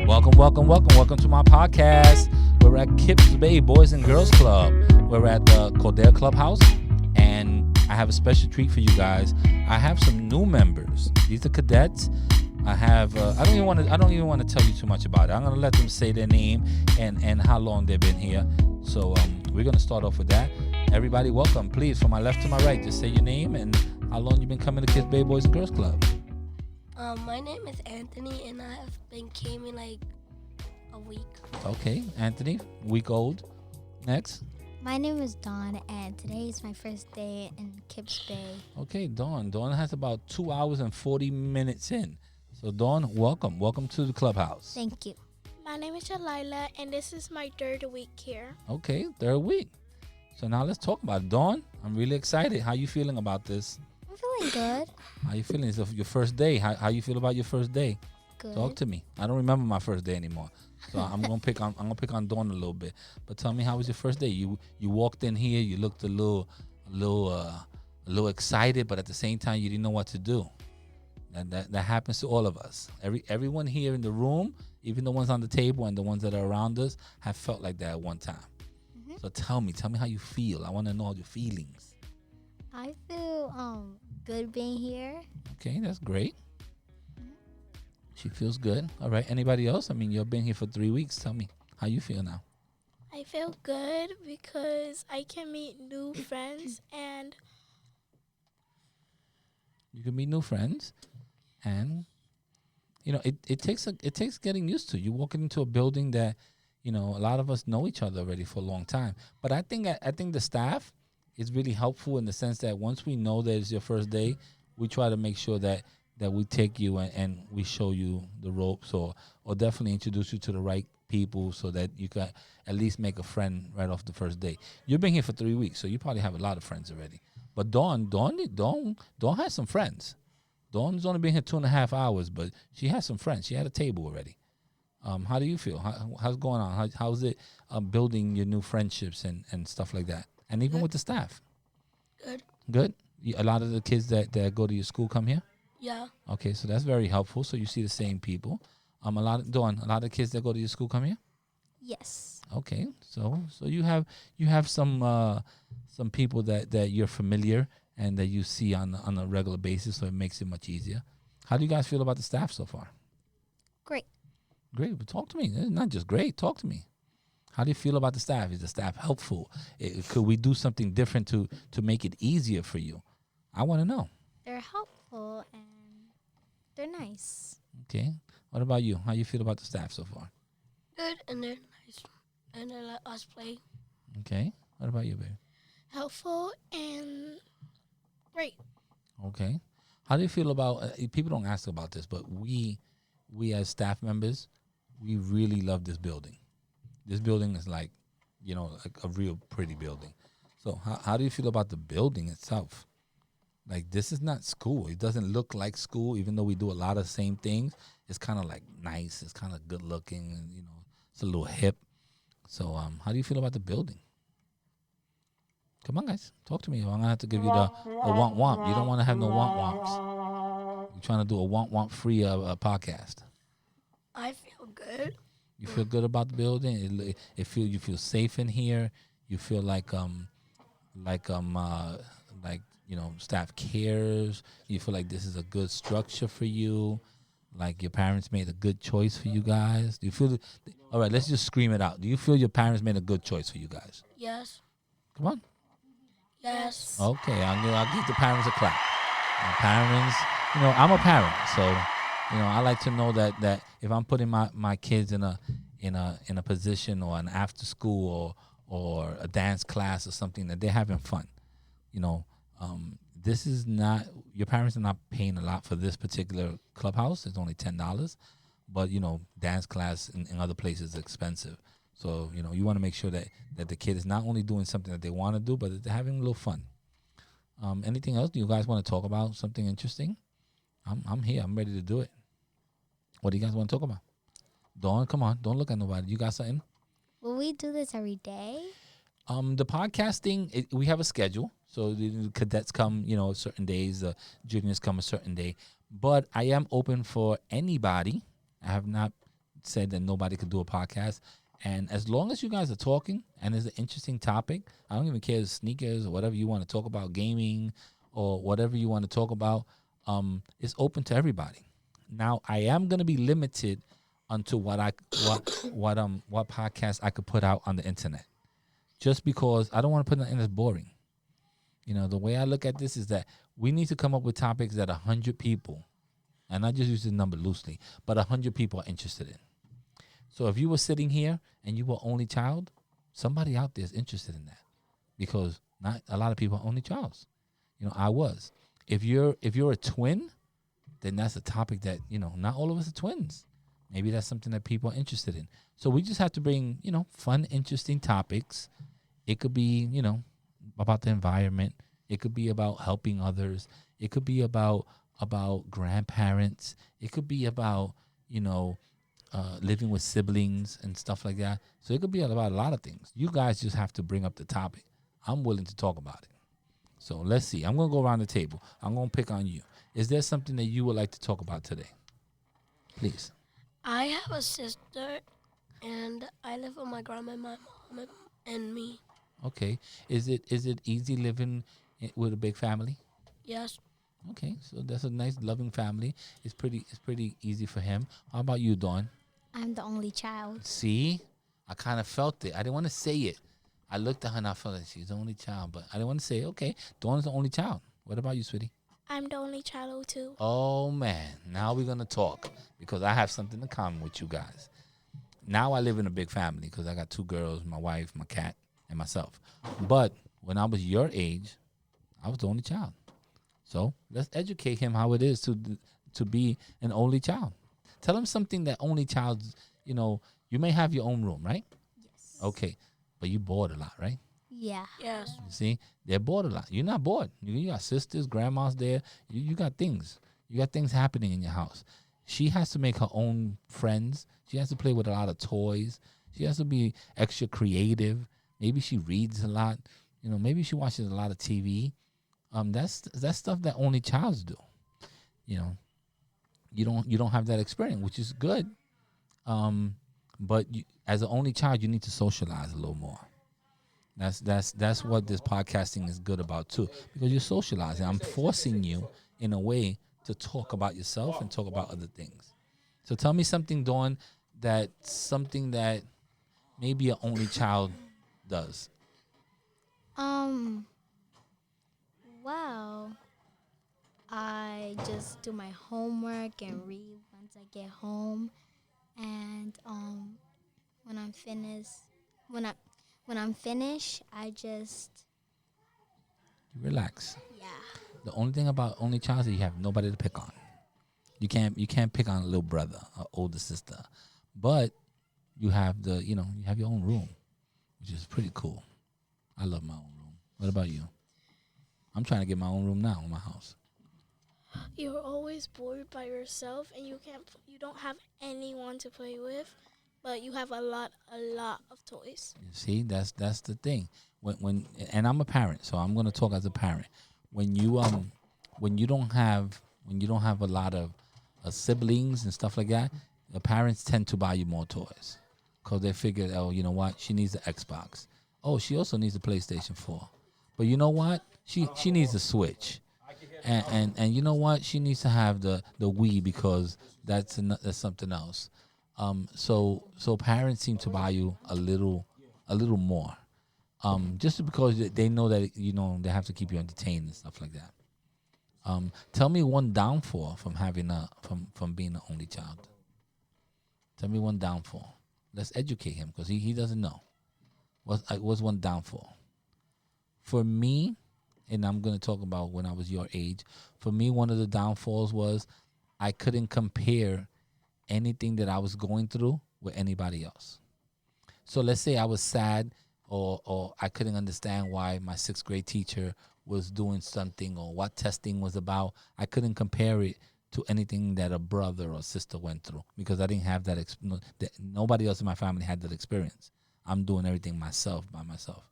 Welcome to my podcast. We're at KIPS Bay Boys and Girls Club. We're at the Codere Clubhouse, and I have a special treat for you guys. I have some new members. These are cadets. I have. I don't even want to tell you too much about it. I'm gonna let them say their name and how long they've been here. So we're gonna start off with that. Everybody, welcome. Please, from my left to my right, just say your name and how long you've been coming to KIPS Bay Boys and Girls Club. My name is Anthony, and I have been coming like a week. Okay, Anthony, week old. Next. My name is Dawn, and today is my first day in KIPS Bay. Okay, Dawn. Dawn has about 2 hours and 40 minutes in. So, Dawn, welcome. Welcome to the clubhouse. Thank you. My name is Shalila, and this is my third week here. Okay, third week. So now let's talk about it. Dawn, I'm really excited. How you feeling about this? I'm feeling good. How you feeling? It's your first day. How you feel about your first day? Good. Talk to me. I don't remember my first day anymore. So I'm gonna pick on Dawn a little bit. But tell me, how was your first day? You walked in here, you looked a little excited, but at the same time you didn't know what to do. That happens to all of us. Everyone here in the room, even the ones on the table and the ones that are around us, have felt like that at one time. Mm-hmm. So tell me how you feel. I want to know all your feelings. I feel good being here. Okay, that's great. She feels good. All right. Anybody else? I mean, you've been here for 3 weeks. Tell me how you feel now. I feel good because I can meet new friends, and you can meet new friends, and you know it takes getting used to. You walking into a building that, you know, a lot of us know each other already for a long time. But I think the staff is really helpful in the sense that once we know that it's your first day, we try to make sure that we take you and we show you the ropes or definitely introduce you to the right people so that you can at least make a friend right off the first day. You've been here for 3 weeks, so you probably have a lot of friends already. But Dawn has some friends. Dawn's only been here 2.5 hours, but she has some friends. She had a table already. How do you feel? How's it going on? How's it building your new friendships and stuff like that? And even with the staff? Good? A lot of the kids that go to your school come here? Yeah. Okay, so that's very helpful. So you see the same people. A lot of kids that go to your school come here? Yes. Okay, so you have some people that you're familiar and that you see on a regular basis, so it makes it much easier. How do you guys feel about the staff so far? Great. Great, but talk to me. It's not just great. Talk to me. How do you feel about the staff? Is the staff helpful? Could we do something different to make it easier for you? I want to know. They're helpful and they're nice. Okay. What about you? How you feel about the staff so far? Good, and they're nice, and they let us play. Okay. What about you, baby? helpful and great. Okay. How do you feel about, people don't ask about this, but we as staff members, we really love this building. This building is like a real pretty building. So how do you feel about the building itself? Like, this is not school. It doesn't look like school, even though we do a lot of the same things. It's kind of like nice. It's kind of good looking, and it's a little hip. So how do you feel about the building? Come on, guys, talk to me. I'm gonna have to give you the womp womp. You don't want to have no womp womps. You're trying to do a womp womp free podcast. I feel good. You feel good about the building. You feel safe in here. You feel like staff cares. You feel like this is a good structure for you. Like your parents made a good choice for you guys. Do you feel? All right, let's just scream it out. Do you feel your parents made a good choice for you guys? Yes. Come on. Yes. Okay, I'll give the parents a clap. Parents, I'm a parent, so I like to know that if I'm putting my kids in a position or an after school or a dance class or something, that they're having fun. This is not, your parents are not paying a lot for this particular clubhouse. It's only $10, but dance class in other places is expensive. So, you want to make sure that the kid is not only doing something that they want to do, but that they're having a little fun. Anything else? Do you guys want to talk about something interesting? I'm here. I'm ready to do it. What do you guys want to talk about? Dawn, come on. Don't look at nobody. You got something? Will we do this every day? The podcasting, we have a schedule. So the cadets come, certain days. The juniors come a certain day. But I am open for anybody. I have not said that nobody could do a podcast. And as long as you guys are talking and it's an interesting topic, I don't even care if it's sneakers or whatever you want to talk about, gaming or whatever you want to talk about. It's open to everybody. Now I am going to be limited onto what podcast I could put out on the internet, just because I don't want to put nothing that's boring. The way I look at this is that we need to come up with topics that 100 people, and I just use the number loosely, but 100 people are interested in. So if you were sitting here and you were only child, somebody out there is interested in that, because not a lot of people are only childs. I was. If you're a twin, then that's a topic that, not all of us are twins. Maybe that's something that people are interested in. So we just have to bring, fun, interesting topics. It could be, about the environment. It could be about helping others. It could be about grandparents. It could be about, living with siblings and stuff like that. So it could be about a lot of things. You guys just have to bring up the topic. I'm willing to talk about it. So let's see. I'm going to go around the table. I'm going to pick on you. Is there something that you would like to talk about today? Please. I have a sister, and I live with my grandma and my mom and me. Okay. Is it easy living with a big family? Yes. Okay. So that's a nice, loving family. It's pretty easy for him. How about you, Dawn? I'm the only child. See? I kind of felt it. I didn't want to say it. I looked at her and I felt like she's the only child, but I didn't want to say, okay, Dawn's the only child. What about you, sweetie? I'm the only child too. Oh, man. Now we're going to talk, because I have something in common with you guys. Now I live in a big family because I got 2 girls, my wife, my cat, and myself. But when I was your age, I was the only child. So let's educate him how it is to be an only child. Tell him something that only child, you may have your own room, right? Yes. Okay. But you bored a lot, right? Yeah. Yes. You see, they're bored a lot. You're not bored. You got sisters, grandmas there. You got things. You got things happening in your house. She has to make her own friends. She has to play with a lot of toys. She has to be extra creative. Maybe she reads a lot. Maybe she watches a lot of TV. That's stuff that only childs do. You don't have that experience, which is good. But as an only child, you need to socialize a little more. That's what this podcasting is good about too, because you're socializing. I'm forcing you in a way to talk about yourself and talk about other things. So tell me something, Dawn, something that maybe an only child does. Well, I just do my homework and read once I get home, and when I'm finished, I just You relax. yeah. The only thing about only child is you have nobody to pick on. You can't pick on a little brother or older sister, but you have you have your own room, which is pretty cool. I love my own room. What about you? I'm trying to get my own room now in my house. You're always bored by yourself, and you don't have anyone to play with, but you have a lot of toys. You see, that's the thing. When and I'm a parent, so I'm gonna talk as a parent. When you don't have a lot of siblings and stuff like that, the parents tend to buy you more toys, because they figure, oh, you know what, she needs the Xbox. Oh, she also needs the PlayStation 4. But you know what, she needs a Switch. And you know what? She needs to have the Wii, because that's something else. So parents seem to buy you a little more, just because they know that they have to keep you entertained and stuff like that. Tell me one downfall from having from being an only child. Tell me one downfall. Let's educate him, because he doesn't know. What's one downfall? For me, and I'm going to talk about when I was your age. For me, one of the downfalls was I couldn't compare anything that I was going through with anybody else. So let's say I was sad, or I couldn't understand why my 6th grade teacher was doing something, or what testing was about. I couldn't compare it to anything that a brother or sister went through, because I didn't have that. Nobody else in my family had that experience. I'm doing everything by myself.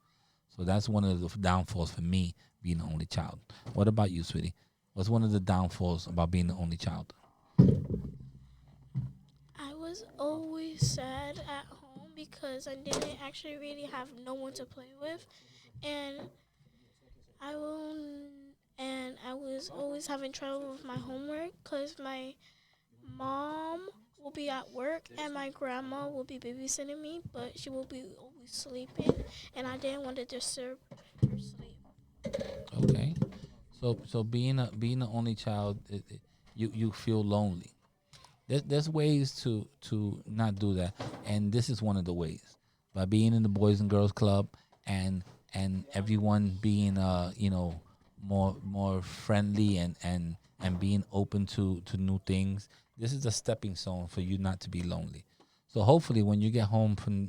So that's one of the downfalls for me, being the only child. What about you, sweetie? What's one of the downfalls about being the only child? I was was always sad at home because I didn't actually really have no one to play with, and I will, and I was always having trouble with my homework because my mom will be at work and my grandma will be babysitting me, but she will be always sleeping, and I didn't want to disturb her sleep. Okay. So being the only child, you feel lonely. There's ways to not do that, and this is one of the ways, by being in the Boys and Girls Club, and everyone being more friendly, and being open to new things. This is a stepping stone for you not to be lonely. So hopefully when you get home from,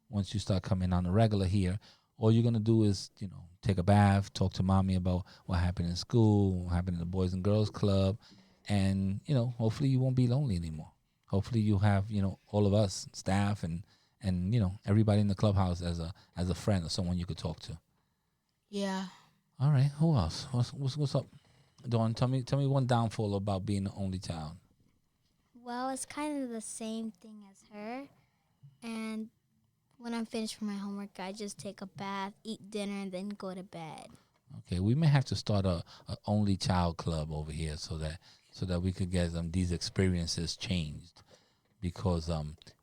once you start coming on the regular here, all you're gonna do is, take a bath, talk to mommy about what happened in school, what happened in the Boys and Girls Club, and hopefully you won't be lonely anymore. Hopefully you have, all of us, staff, and everybody in the clubhouse as a friend or someone you could talk to. Yeah. All right, who else? What's up, Dawn? Tell me one downfall about being the only child. Well, it's kind of the same thing as her. And when I'm finished with my homework, I just take a bath, eat dinner, and then go to bed. Okay, we may have to start a only child club over here so that we could get these experiences changed, because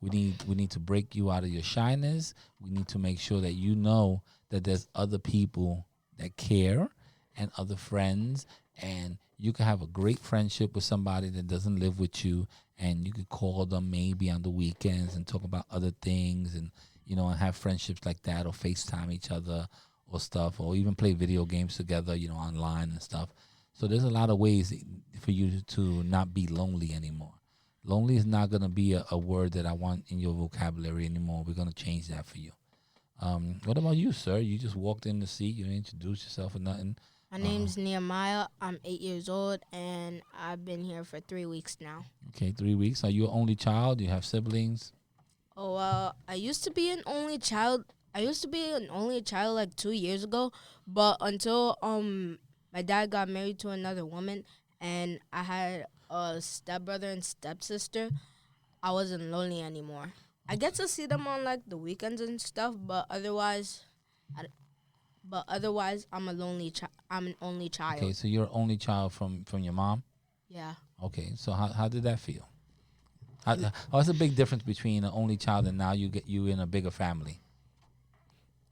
we need to break you out of your shyness. We need to make sure that you know that there's other people that care, and other friends, and you can have a great friendship with somebody that doesn't live with you, and you could call them maybe on the weekends and talk about other things, and and have friendships like that, or FaceTime each other or stuff, or even play video games together, online and stuff. So there's a lot of ways for you to not be lonely anymore. Lonely is not going to be a word that I want in your vocabulary anymore. We're going to change that for you. What about you, sir? You just walked in the seat. You didn't introduce yourself or nothing. My name's Nehemiah. I'm 8 years old, and I've been here for 3 weeks now. Okay, 3 weeks. Are you an only child? Do you have siblings? Oh, well, I used to be an only child. Like 2 years ago, but until my dad got married to another woman, and I had a stepbrother and stepsister, I wasn't lonely anymore. I get to see them on like the weekends and stuff, but otherwise, I'm I'm an only child. Okay, so you're an only child from your mom? Yeah. Okay, so how did that feel? What's the big difference between an only child and now you in a bigger family?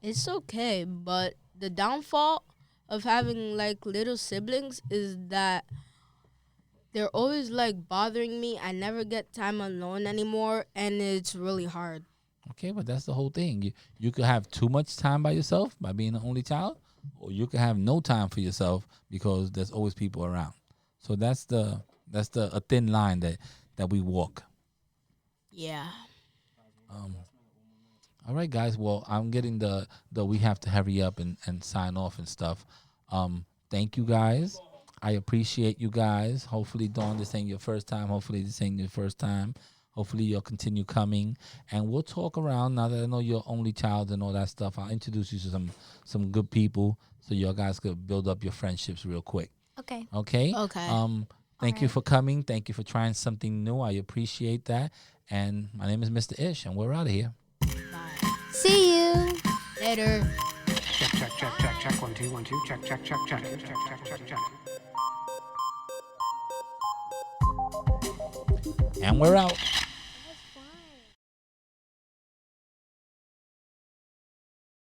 It's okay, but the downfall of having like little siblings is that they're always like bothering me. I never get time alone anymore, and it's really hard. Okay, but that's the whole thing. You could have too much time by yourself by being the only child, or you could have no time for yourself because there's always people around. So that's a thin line that we walk. Yeah. All right, guys. Well, I'm getting the we have to hurry up and sign off and stuff. Thank you, guys. I appreciate you guys. Hopefully, Dawn, this ain't your first time. Hopefully, this ain't your first time. Hopefully, you'll continue coming. And we'll talk around now that I know you're only child and all that stuff. I'll introduce you to some good people so you guys could build up your friendships real quick. Okay. Okay? Okay. Thank you for coming. Thank you for trying something new. I appreciate that. And my name is Mr. Ish, and we're out of here. Bye. See you. Later. Check 1 2 1 2 check. And we're out.